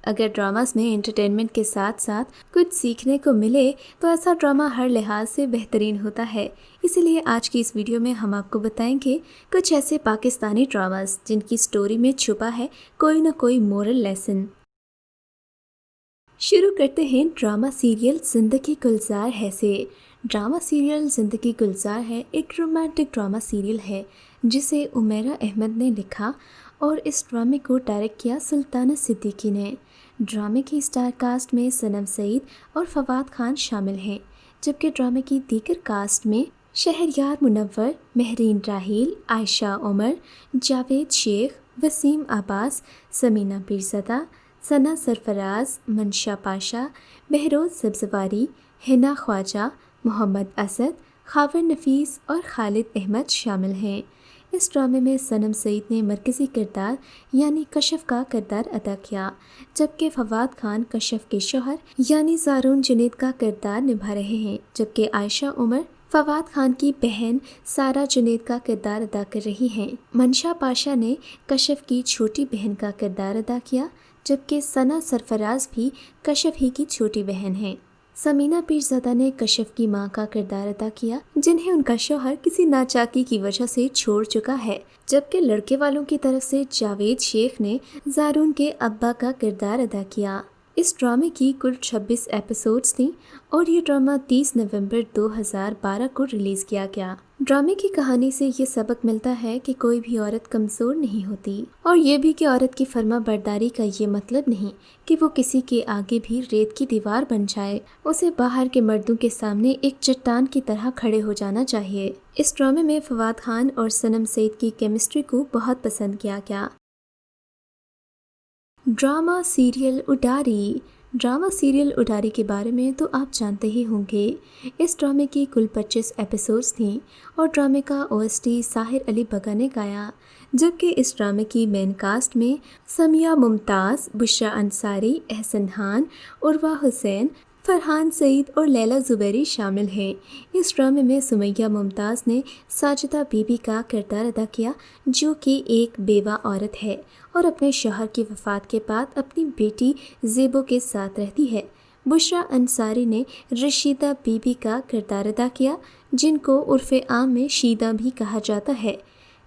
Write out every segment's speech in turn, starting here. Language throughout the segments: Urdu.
اگر ڈراماز میں انٹرٹینمنٹ کے ساتھ ساتھ کچھ سیکھنے کو ملے تو ایسا ڈرامہ ہر لحاظ سے بہترین ہوتا ہے۔ اسی لیے آج کی اس ویڈیو میں ہم آپ کو بتائیں گے کچھ ایسے پاکستانی ڈراماز جن کی سٹوری میں چھپا ہے کوئی نہ کوئی مورل لیسن۔ شروع کرتے ہیں ڈرامہ سیریل زندگی گلزار ہے سے۔ ڈرامہ سیریل زندگی گلزار ہے ایک رومانٹک ڈرامہ سیریل ہے جسے عمیرہ احمد نے لکھا اور اس ڈرامے کو ڈائریکٹ کیا سلطانہ صدیقی نے۔ ڈرامے کی اسٹار کاسٹ میں صنم سعید اور فواد خان شامل ہیں، جبکہ ڈرامے کی دیگر کاسٹ میں شہریار منور، مہرین راحیل، عائشہ عمر، جاوید شیخ، وسیم عباس، سمینہ پیرزادہ، ثنا سرفراز، منشا پاشا، بہروز سبزواری، حنا خواجہ، محمد اسد، خاور نفیس اور خالد احمد شامل ہیں۔ اس ڈرامے میں صنم سعید نے مرکزی کردار یعنی کشف کا کردار ادا کیا، جبکہ فواد خان کشف کے شوہر یعنی زارون جنید کا کردار نبھا رہے ہیں، جبکہ عائشہ عمر فواد خان کی بہن سارہ جنید کا کردار ادا کر رہی ہیں۔ منشا پاشا نے کشف کی چھوٹی بہن کا کردار ادا کیا، جبکہ ثنا سرفراز بھی کشف ہی کی چھوٹی بہن ہیں۔ سمینہ پیرزادہ نے کشف کی ماں کا کردار ادا کیا، جنہیں ان کا شوہر کسی ناچاکی کی وجہ سے چھوڑ چکا ہے، جبکہ لڑکے والوں کی طرف سے جاوید شیخ نے زارون کے ابا کا کردار ادا کیا۔ اس ڈرامے کی کل 26 ایپیسوڈز تھیں اور یہ ڈرامہ 30 نومبر 2012 کو ریلیز کیا گیا۔ ڈرامے کی کہانی سے یہ سبق ملتا ہے کہ کوئی بھی عورت کمزور نہیں ہوتی، اور یہ بھی کہ عورت کی فرما برداری کا یہ مطلب نہیں کہ وہ کسی کے آگے بھی ریت کی دیوار بن جائے، اسے باہر کے مردوں کے سامنے ایک چٹان کی طرح کھڑے ہو جانا چاہیے۔ اس ڈرامے میں فواد خان اور صنم سعید کی کیمسٹری کو بہت پسند کیا گیا۔ Drama serial اڈاری۔ ڈرامہ سیریل اڈاری کے بارے میں تو آپ جانتے ہی ہوں گے۔ اس ڈرامے کی کل 25 ایپیسوڈز تھیں اور ڈرامے کا OST ساحر علی بگا نے گایا، جبکہ اس ڈرامے کی مین کاسٹ میں سمیہ ممتاز، بشریٰ انصاری، احسن خان، عروہ حسین، فرحان سعید اور لیلا زبیری شامل ہیں۔ اس ڈرامے میں سمیہ ممتاز نے ساجدہ بی بی کا کردار ادا کیا، جو کہ ایک بیوہ عورت ہے اور اپنے شوہر کی وفات کے بعد اپنی بیٹی زیبو کے ساتھ رہتی ہے۔ بشریٰ انصاری نے رشیدہ بی بی کا کردار ادا کیا، جن کو عرف عام میں شیدہ بھی کہا جاتا ہے۔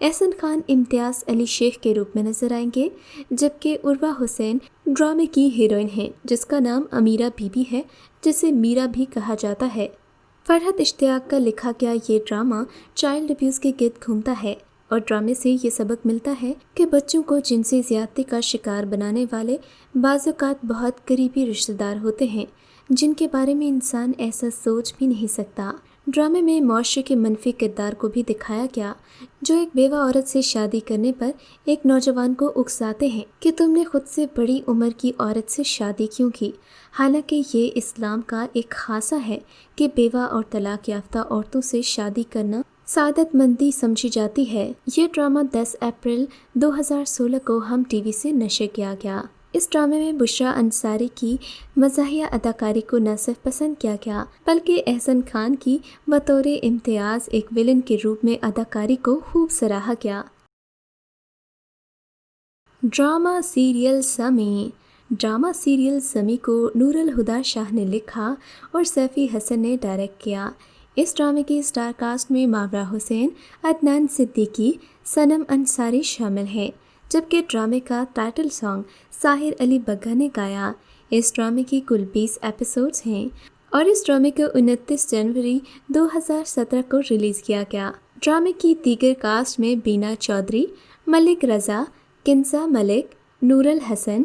احسن خان امتیاز علی شیخ کے روپ میں نظر آئیں گے، جبکہ عروہ حسین ڈرامے کی ہیروئن ہیں جس کا نام امیرہ بی بی ہے، جسے میرا بھی کہا جاتا ہے۔ فرحت اشتیاق کا لکھا گیا یہ ڈرامہ چائلڈ ابیوز کے گرد گھومتا ہے اور ڈرامے سے یہ سبق ملتا ہے کہ بچوں کو جنسی زیادتی کا شکار بنانے والے بعض اوقات بہت قریبی رشتہ دار ہوتے ہیں، جن کے بارے میں انسان ایسا سوچ بھی نہیں سکتا۔ ڈرامے میں معاشرے کے منفی کردار کو بھی دکھایا گیا، جو ایک بیوہ عورت سے شادی کرنے پر ایک نوجوان کو اکساتے ہیں کہ تم نے خود سے بڑی عمر کی عورت سے شادی کیوں کی، حالانکہ یہ اسلام کا ایک خاصہ ہے کہ بیوہ اور طلاق یافتہ عورتوں سے شادی کرنا سعادت مندی سمجھی جاتی ہے۔ یہ ڈرامہ 10 اپریل 2016 کو ہم ٹی وی سے نشر کیا گیا۔ اس ڈرامے میں بشریٰ انصاری کی مزاحیہ اداکاری کو نہ صرف پسند کیا گیا بلکہ احسن خان کی بطور امتیاز ایک ویلن کے روپ میں اداکاری کو خوب سراہا گیا۔ ڈرامہ سیریل سمی۔ ڈرامہ سیریل سمی کو نور الہدیٰ شاہ نے لکھا اور سیفی حسن نے ڈائریکٹ کیا۔ اس ڈرامے کی اسٹار کاسٹ میں ماورا حسین، عدنان صدیقی، صنم انصاری شامل ہیں، جبکہ ڈرامے کا ٹائٹل سانگ ساحر علی بگا نے گایا۔ اس ڈرامے کی کل 20 ایپیسوڈز ہیں اور اس ڈرامے کو 29 جنوری 2017 کو ریلیز کیا گیا۔ ڈرامے کی دیگر کاسٹ میں بینا چودھری، ملک رضا، کنزا ملک، نور الحسن،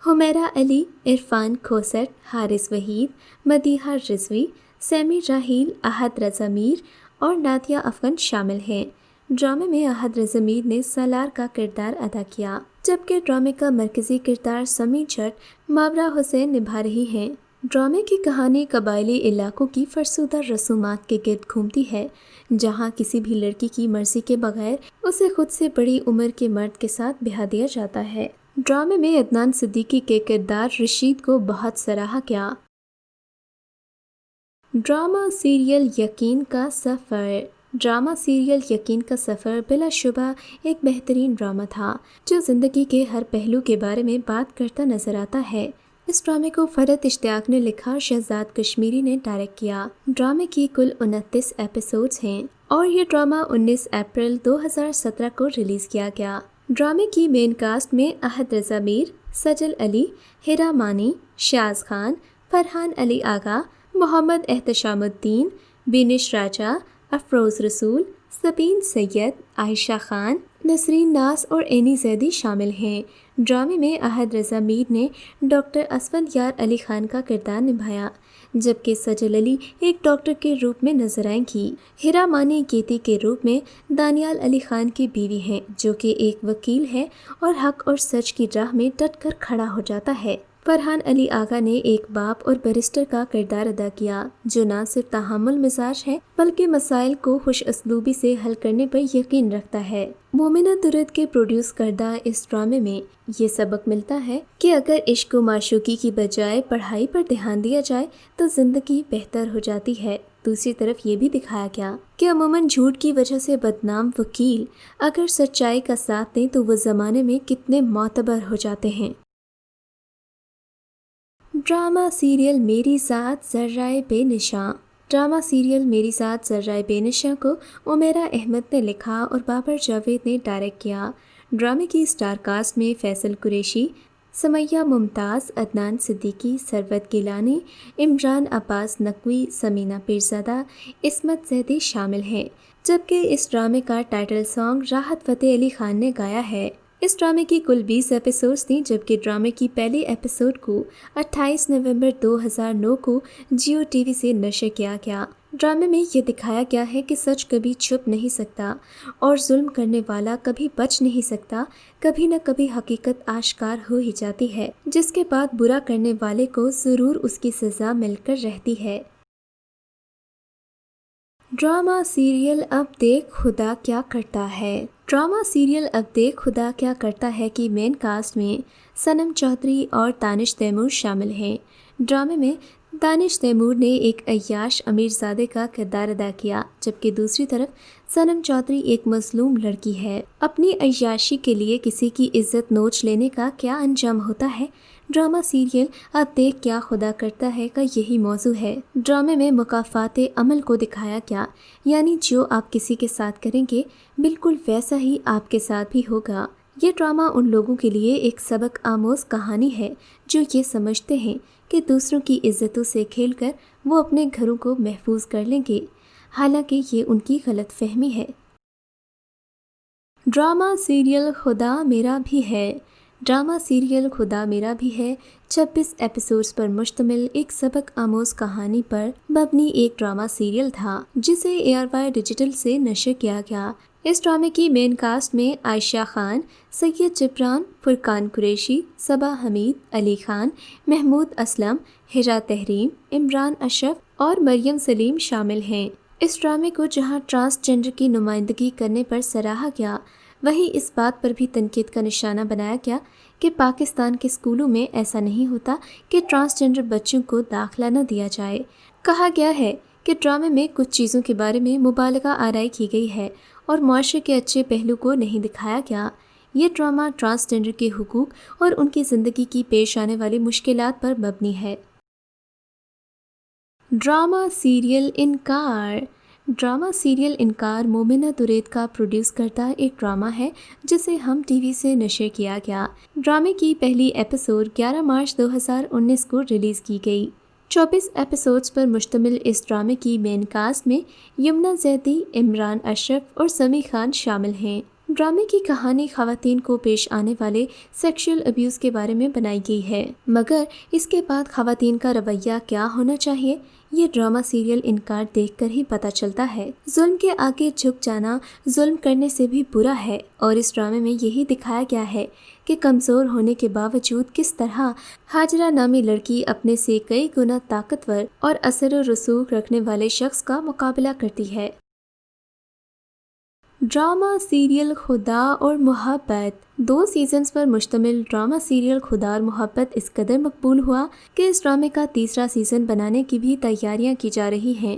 حمیرہ علی، عرفان کھوسٹ، حارث وحید، مدیحہ رضوی، سیمی راحیل، احد رضا میر اور نادیہ افغان شامل ہیں۔ ڈرامے میں احد رضا میر نے سالار کا کردار ادا کیا، جبکہ ڈرامے کا مرکزی کردار سمی جٹ ماورا حسین نبھا رہی ہیں۔ ڈرامے کی کہانی قبائلی علاقوں کی فرسودہ رسومات کے گرد گھومتی ہے، جہاں کسی بھی لڑکی کی مرضی کے بغیر اسے خود سے بڑی عمر کے مرد کے ساتھ بیاہ دیا جاتا ہے۔ ڈرامے میں عدنان صدیقی کے کردار رشید کو بہت سراہا گیا۔ ڈرامہ سیریل یقین کا سفر۔ ڈرامہ سیریل یقین کا سفر بلا شبہ ایک بہترین ڈرامہ تھا جو زندگی کے ہر پہلو کے بارے میں بات کرتا نظر آتا ہے۔ اس ڈرامے کو فرحت اشتیاق نے لکھا، شہزاد کشمیری نے ڈائریکٹ کیا۔ ڈرامے کی کل 29 ایپیسوڈز ہیں اور یہ ڈرامہ 19 اپریل 2017 کو ریلیز کیا گیا۔ ڈرامے کی مین کاسٹ میں احد رضا میر، سجل علی، ہیرا مانی، شاز خان، فرحان علی آغا، محمد احتشام الدین، بینش راجہ، افروز رسول، سبین سید، عائشہ خان، نسرین ناز اور اینی زیدی شامل ہیں۔ ڈرامے میں احد رضا میر نے ڈاکٹر اسفند یار علی خان کا کردار نبھایا، جبکہ سجل علی ایک ڈاکٹر کے روپ میں نظر آئیں گی۔ ہیرا مانی گیتی کے روپ میں دانیال علی خان کی بیوی ہیں، جو کہ ایک وکیل ہے اور حق اور سچ کی راہ میں ڈٹ کر کھڑا ہو جاتا ہے۔ فرحان علی آغا نے ایک باپ اور بیرسٹر کا کردار ادا کیا، جو نہ صرف تحمل مزاج ہے بلکہ مسائل کو خوش اسلوبی سے حل کرنے پر یقین رکھتا ہے۔ مومنہ درد کے پروڈیوس کردہ اس ڈرامے میں یہ سبق ملتا ہے کہ اگر عشق و معشوقی کی بجائے پڑھائی پر دھیان دیا جائے تو زندگی بہتر ہو جاتی ہے۔ دوسری طرف یہ بھی دکھایا گیا کہ عموماً جھوٹ کی وجہ سے بدنام وکیل اگر سچائی کا ساتھ دیں تو وہ زمانے میں کتنے معتبر ہو جاتے ہیں۔ ڈرامہ سیریل میری ذات ذرائع بے نشاں۔ ڈرامہ سیریل میری ذات ذرائع بے نشاں کو عمیرہ احمد نے لکھا اور بابر جاوید نے ڈائریکٹ کیا۔ ڈرامے کی اسٹار کاسٹ میں فیصل قریشی، سمیہ ممتاز، عدنان صدیقی، ثروت گیلانی، عمران عباس نقوی، سمینہ پیرزادہ، عصمت زیدی شامل ہیں، جبکہ اس ڈرامے کا ٹائٹل سانگ راحت فتح علی خان نے گایا ہے۔ اس ڈرامے کی کل 20 ایپیسوڈز تھیں، جبکہ ڈرامے کی پہلی ایپیسوڈ کو 28 نومبر 2009 کو جیو ٹی وی سے نشر کیا گیا۔ ڈرامے میں یہ دکھایا گیا ہے کہ سچ کبھی چھپ نہیں سکتا اور ظلم کرنے والا کبھی بچ نہیں سکتا، کبھی نہ کبھی حقیقت آشکار ہو ہی جاتی ہے، جس کے بعد برا کرنے والے کو ضرور اس کی سزا مل کر رہتی ہے۔ ڈرامہ سیریل اب دیکھ خدا کیا کرتا ہے۔ ڈرامہ سیریل اب دیکھ خدا کیا کرتا ہے کی مین کاسٹ میں صنم چودھری اور دانش تیمور شامل ہیں۔ ڈرامے میں دانش تیمور نے ایک عیاش امیر زادے کا کردار ادا کیا، جبکہ دوسری طرف صنم چودھری ایک مظلوم لڑکی ہے۔ اپنی عیاشی کے لیے کسی کی عزت نوچ لینے کا کیا انجام ہوتا ہے؟ ڈرامہ سیریل اب دیکھ کیا خدا کرتا ہے کا یہی موضوع ہے۔ ڈرامے میں مکافات عمل کو دکھایا گیا، یعنی جو آپ کسی کے ساتھ کریں گے بالکل ویسا ہی آپ کے ساتھ بھی ہوگا۔ یہ ڈرامہ ان لوگوں کے لیے ایک سبق آموز کہانی ہے جو یہ سمجھتے ہیں کہ دوسروں کی عزتوں سے کھیل کر وہ اپنے گھروں کو محفوظ کر لیں گے، حالانکہ یہ ان کی غلط فہمی ہے۔ ڈرامہ سیریل خدا میرا بھی ہے۔ ڈرامہ سیریل خدا میرا بھی ہے 26 ایپیسوڈز پر مشتمل ایک سبق آموز کہانی پر مبنی ایک ڈرامہ سیریل تھا، جسے ARY ڈیجیٹل سے نشر کیا گیا۔ اس ڈرامے کی مین کاسٹ میں عائشہ خان، سید جبران، فرقان قریشی، صبا حمید، علی خان، محمود اسلم، ہیرا تحریم، عمران اشرف اور مریم سلیم شامل ہیں۔ اس ڈرامے کو جہاں ٹرانسجینڈر کی نمائندگی کرنے پر سراہا گیا، وہیں اس بات پر بھی تنقید کا نشانہ بنایا گیا کہ پاکستان کے اسکولوں میں ایسا نہیں ہوتا کہ ٹرانسجینڈر بچوں کو داخلہ نہ دیا جائے۔ کہا گیا ہے کہ ڈرامے میں کچھ چیزوں کے بارے میں مبالغہ آرائی کی گئی ہے اور معاشرے کے اچھے پہلو کو نہیں دکھایا گیا۔ یہ ڈرامہ ٹرانسجینڈر کے حقوق اور ان کی زندگی کی پیش آنے والی مشکلات پر مبنی ہے۔ ڈرامہ سیریل انکار۔ ڈرامہ سیریل انکار مومنہ درید کا پروڈیوس کرتا ایک ڈرامہ ہے جسے ہم ٹی وی سے نشر کیا گیا۔ ڈرامے کی پہلی ایپیسوڈ 11 مارچ 2019 کو ریلیز کی گئی۔ 24 ایپیسوڈز پر مشتمل اس ڈرامے کی مین کاسٹ میں یمنا زیدی، عمران اشرف اور سمی خان شامل ہیں۔ ڈرامے کی کہانی خواتین کو پیش آنے والے سیکشل ابیوز کے بارے میں بنائی گئی ہے، مگر اس کے بعد خواتین کا رویہ کیا ہونا چاہیے یہ ڈرامہ سیریل انکار دیکھ کر ہی پتہ چلتا ہے۔ ظلم کے آگے جھک جانا ظلم کرنے سے بھی برا ہے، اور اس ڈرامے میں یہی دکھایا گیا ہے کہ کمزور ہونے کے باوجود کس طرح ہاجرہ نامی لڑکی اپنے سے کئی گنا طاقتور اور اثر و رسوخ رکھنے والے شخص کا مقابلہ کرتی ہے۔ ڈرامہ سیریل خدا اور محبت۔ 2 سیزنز پر مشتمل ڈرامہ سیریل خدا اور محبت اس قدر مقبول ہوا کہ اس ڈرامے کا تیسرا سیزن بنانے کی بھی تیاریاں کی جا رہی ہیں۔